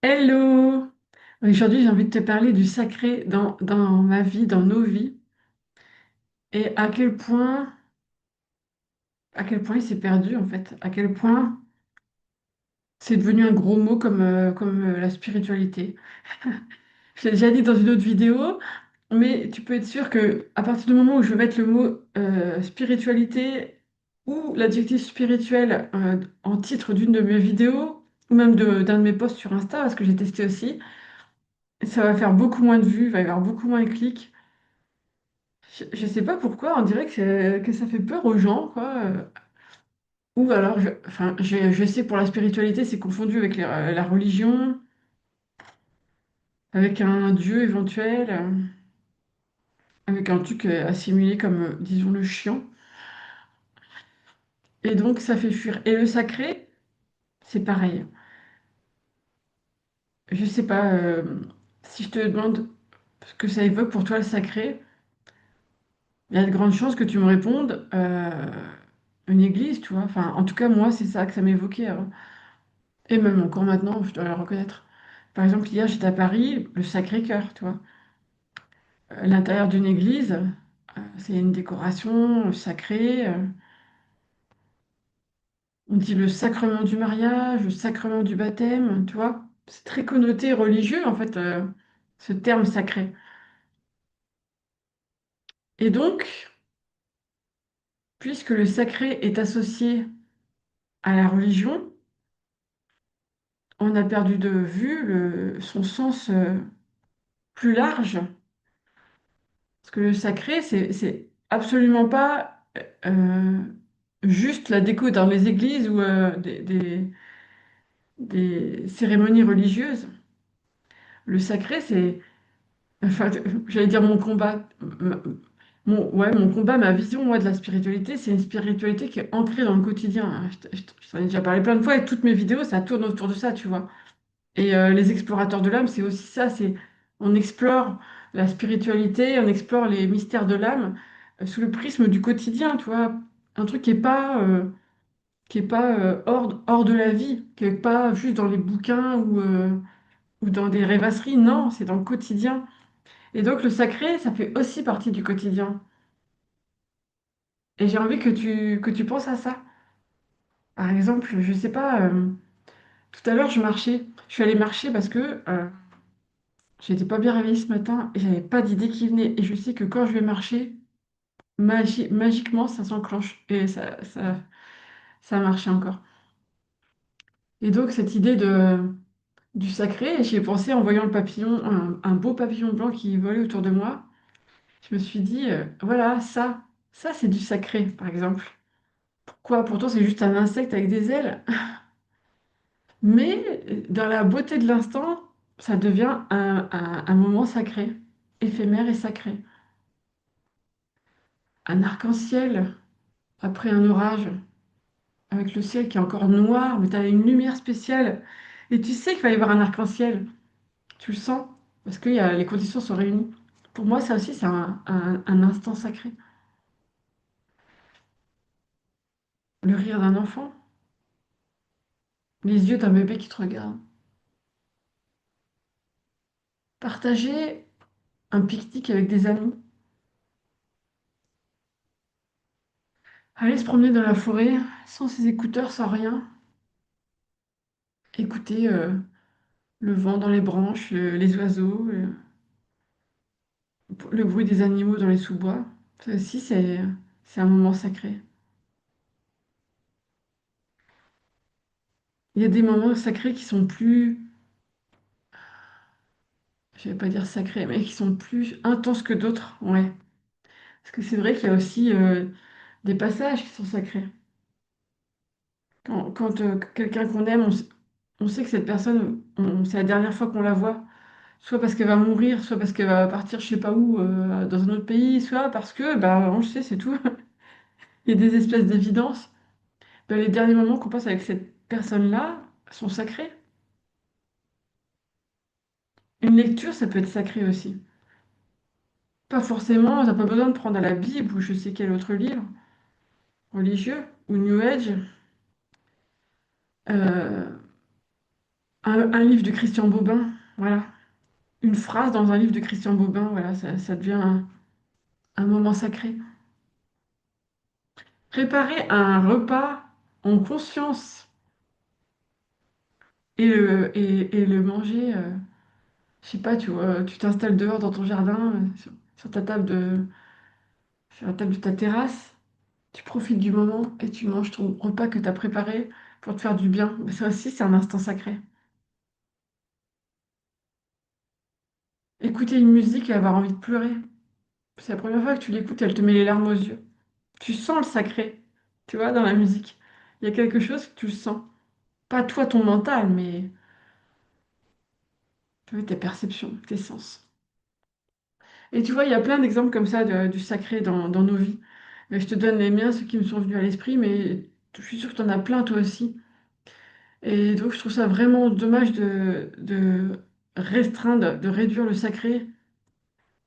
Hello! Aujourd'hui, j'ai envie de te parler du sacré dans ma vie, dans nos vies, et à quel point il s'est perdu en fait, à quel point c'est devenu un gros mot comme la spiritualité. Je l'ai déjà dit dans une autre vidéo, mais tu peux être sûr que à partir du moment où je vais mettre le mot spiritualité ou l'adjectif spirituel en titre d'une de mes vidéos, ou même d'un de mes posts sur Insta, parce que j'ai testé aussi, ça va faire beaucoup moins de vues, il va y avoir beaucoup moins de clics. Je sais pas pourquoi, on dirait que ça fait peur aux gens, quoi. Ou alors, enfin, je sais que pour la spiritualité, c'est confondu avec la religion, avec un dieu éventuel, avec un truc assimilé comme, disons, le chiant. Et donc, ça fait fuir. Et le sacré, c'est pareil. Je sais pas, si je te demande ce que ça évoque pour toi le sacré, il y a de grandes chances que tu me répondes une église, tu vois. Enfin, en tout cas, moi, c'est ça que ça m'évoquait, hein. Et même encore maintenant, je dois le reconnaître. Par exemple, hier, j'étais à Paris, le Sacré-Cœur, tu vois. L'intérieur d'une église, c'est une décoration sacrée. On dit le sacrement du mariage, le sacrement du baptême, tu vois. C'est très connoté religieux, en fait, ce terme sacré. Et donc, puisque le sacré est associé à la religion, on a perdu de vue son sens plus large. Parce que le sacré, c'est absolument pas juste la déco dans les églises ou des cérémonies religieuses. Le sacré, c'est, enfin, j'allais dire mon combat, ouais, mon combat, ma vision, moi, de la spiritualité, c'est une spiritualité qui est ancrée dans le quotidien, hein. Je t'en ai déjà parlé plein de fois et toutes mes vidéos, ça tourne autour de ça, tu vois. Et les explorateurs de l'âme, c'est aussi ça, c'est on explore la spiritualité, on explore les mystères de l'âme sous le prisme du quotidien, tu vois, un truc qui est pas hors de la vie, qui est pas juste dans les bouquins ou dans des rêvasseries, non, c'est dans le quotidien. Et donc le sacré, ça fait aussi partie du quotidien. Et j'ai envie que tu penses à ça. Par exemple, je sais pas, tout à l'heure je suis allée marcher parce que j'étais pas bien réveillée ce matin et j'avais pas d'idée qui venait. Et je sais que quand je vais marcher, magiquement, ça s'enclenche. Et ça a marché encore. Et donc, cette idée du sacré, j'y ai pensé en voyant le papillon, un beau papillon blanc qui volait autour de moi. Je me suis dit, voilà, ça c'est du sacré, par exemple. Pourquoi? Pourtant, c'est juste un insecte avec des ailes. Mais dans la beauté de l'instant, ça devient un moment sacré, éphémère et sacré. Un arc-en-ciel après un orage, avec le ciel qui est encore noir, mais tu as une lumière spéciale. Et tu sais qu'il va y avoir un arc-en-ciel. Tu le sens, parce que les conditions sont réunies. Pour moi, ça aussi, c'est un instant sacré. Le rire d'un enfant, les yeux d'un bébé qui te regarde. Partager un pique-nique avec des amis. Aller se promener dans la forêt, sans ses écouteurs, sans rien. Écouter le vent dans les branches, les oiseaux, le bruit des animaux dans les sous-bois. Ça aussi, c'est un moment sacré. Il y a des moments sacrés qui sont plus, je vais pas dire sacrés, mais qui sont plus intenses que d'autres. Ouais. Parce que c'est vrai qu'il y a aussi des passages qui sont sacrés. Quand quelqu'un qu'on aime, on sait que cette personne, c'est la dernière fois qu'on la voit. Soit parce qu'elle va mourir, soit parce qu'elle va partir je sais pas où, dans un autre pays, soit parce que, bah, on le sait, c'est tout. Il y a des espèces d'évidence. Ben, les derniers moments qu'on passe avec cette personne-là sont sacrés. Une lecture, ça peut être sacré aussi. Pas forcément, t'as pas besoin de prendre à la Bible ou je sais quel autre livre religieux ou New Age. Euh, Un livre de Christian Bobin, voilà. Une phrase dans un livre de Christian Bobin, voilà, ça devient un moment sacré. Préparer un repas en conscience et le manger, je sais pas, tu vois, tu t'installes dehors dans ton jardin, sur ta table sur la table de ta terrasse, tu profites du moment et tu manges ton repas que tu as préparé pour te faire du bien. Mais ça aussi, c'est un instant sacré. Écouter une musique et avoir envie de pleurer. C'est la première fois que tu l'écoutes, elle te met les larmes aux yeux. Tu sens le sacré, tu vois, dans la musique. Il y a quelque chose que tu le sens. Pas toi, ton mental, mais tu vois, tes perceptions, tes sens. Et tu vois, il y a plein d'exemples comme ça du sacré dans nos vies. Mais je te donne les miens, ceux qui me sont venus à l'esprit, mais je suis sûre que tu en as plein toi aussi. Et donc, je trouve ça vraiment dommage de restreindre, de réduire le sacré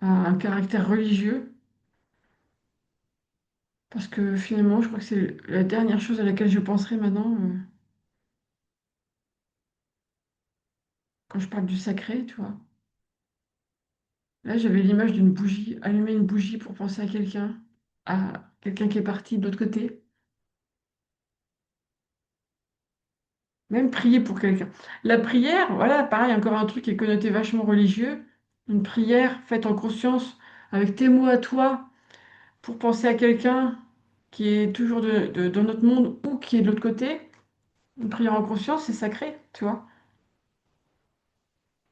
à un caractère religieux, parce que finalement, je crois que c'est la dernière chose à laquelle je penserai maintenant, quand je parle du sacré, tu vois. Là, j'avais l'image d'une bougie, allumer une bougie pour penser à quelqu'un qui est parti de l'autre côté. Même prier pour quelqu'un. La prière, voilà, pareil, encore un truc qui est connoté vachement religieux. Une prière faite en conscience, avec tes mots à toi, pour penser à quelqu'un qui est toujours dans notre monde ou qui est de l'autre côté. Une prière en conscience, c'est sacré, tu vois.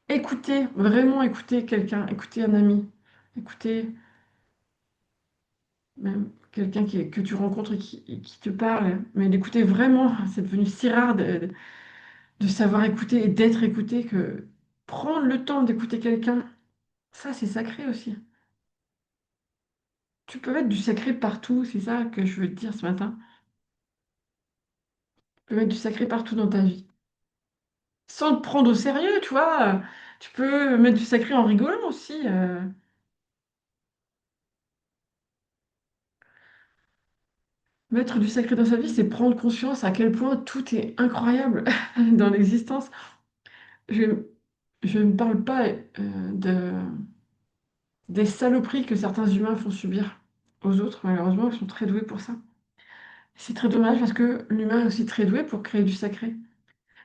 Écouter, vraiment écouter quelqu'un, écouter un ami, écouter même quelqu'un que tu rencontres et qui te parle, mais d'écouter vraiment, c'est devenu si rare de savoir écouter et d'être écouté que prendre le temps d'écouter quelqu'un, ça c'est sacré aussi. Tu peux mettre du sacré partout, c'est ça que je veux te dire ce matin. Tu peux mettre du sacré partout dans ta vie. Sans te prendre au sérieux, tu vois. Tu peux mettre du sacré en rigolant aussi. Mettre du sacré dans sa vie, c'est prendre conscience à quel point tout est incroyable dans l'existence. Je, je ne parle pas des saloperies que certains humains font subir aux autres. Malheureusement, ils sont très doués pour ça. C'est très dommage parce que l'humain est aussi très doué pour créer du sacré.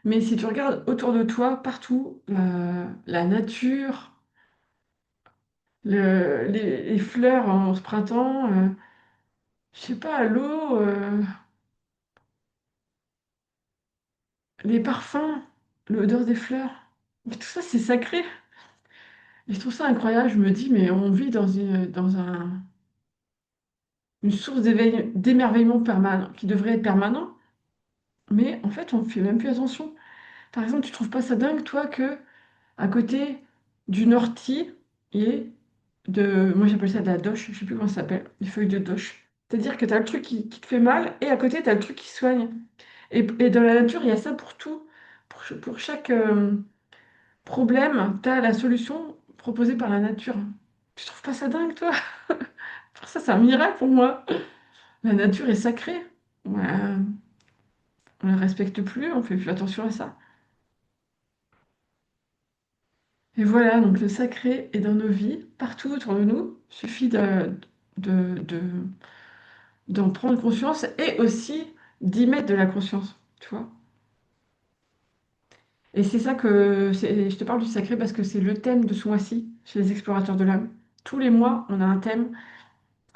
Mais si tu regardes autour de toi, partout, la nature, les fleurs en ce printemps, je sais pas, l'eau, les parfums, l'odeur des fleurs, mais tout ça c'est sacré. Et je trouve ça incroyable. Je me dis, mais on vit une source d'émerveillement permanent, qui devrait être permanent, mais en fait on ne fait même plus attention. Par exemple, tu trouves pas ça dingue, toi, que à côté d'une ortie, il y ait moi j'appelle ça de la doche, je sais plus comment ça s'appelle, des feuilles de doche. C'est-à-dire que tu as le truc qui te fait mal et à côté tu as le truc qui soigne. Et dans la nature, il y a ça pour tout. Pour chaque problème, tu as la solution proposée par la nature. Tu trouves pas ça dingue, toi? Pour ça, c'est un miracle pour moi. La nature est sacrée. Ouais, on la respecte plus, on fait plus attention à ça. Et voilà, donc le sacré est dans nos vies, partout autour de nous. Il suffit de, de- d'en prendre conscience et aussi d'y mettre de la conscience, tu vois. Et c'est ça je te parle du sacré parce que c'est le thème de ce mois-ci chez les explorateurs de l'âme. Tous les mois, on a un thème.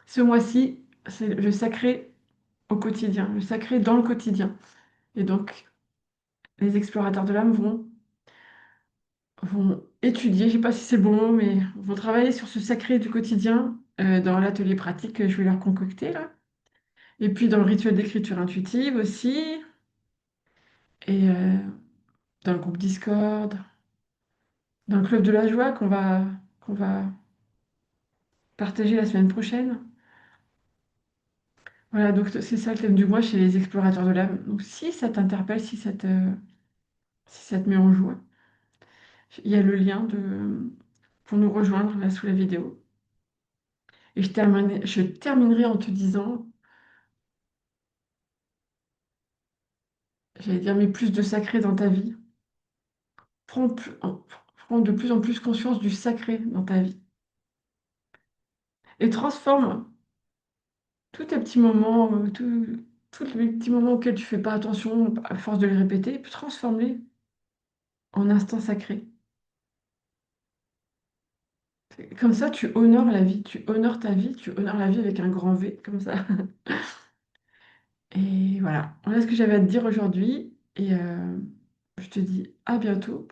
Ce mois-ci, c'est le sacré au quotidien, le sacré dans le quotidien. Et donc, les explorateurs de l'âme vont étudier, je ne sais pas si c'est le bon mot, mais vont travailler sur ce sacré du quotidien dans l'atelier pratique que je vais leur concocter là. Et puis dans le rituel d'écriture intuitive aussi, et dans le groupe Discord, dans le club de la joie qu'on va partager la semaine prochaine. Voilà, donc c'est ça le thème du mois chez les explorateurs de l'âme. Donc si ça t'interpelle, si ça te met en joie, il y a le lien pour nous rejoindre là sous la vidéo. Et je terminerai en te disant, j'allais dire, mais plus de sacré dans ta vie. prends de plus en plus conscience du sacré dans ta vie et transforme tous tes petits moments, tous les petits moments auxquels tu fais pas attention à force de les répéter, puis transforme-les en instants sacrés. Comme ça, tu honores la vie, tu honores ta vie, tu honores la vie avec un grand V, comme ça. Et voilà, voilà ce que j'avais à te dire aujourd'hui. Et je te dis à bientôt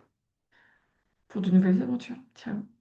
pour de nouvelles aventures. Ciao.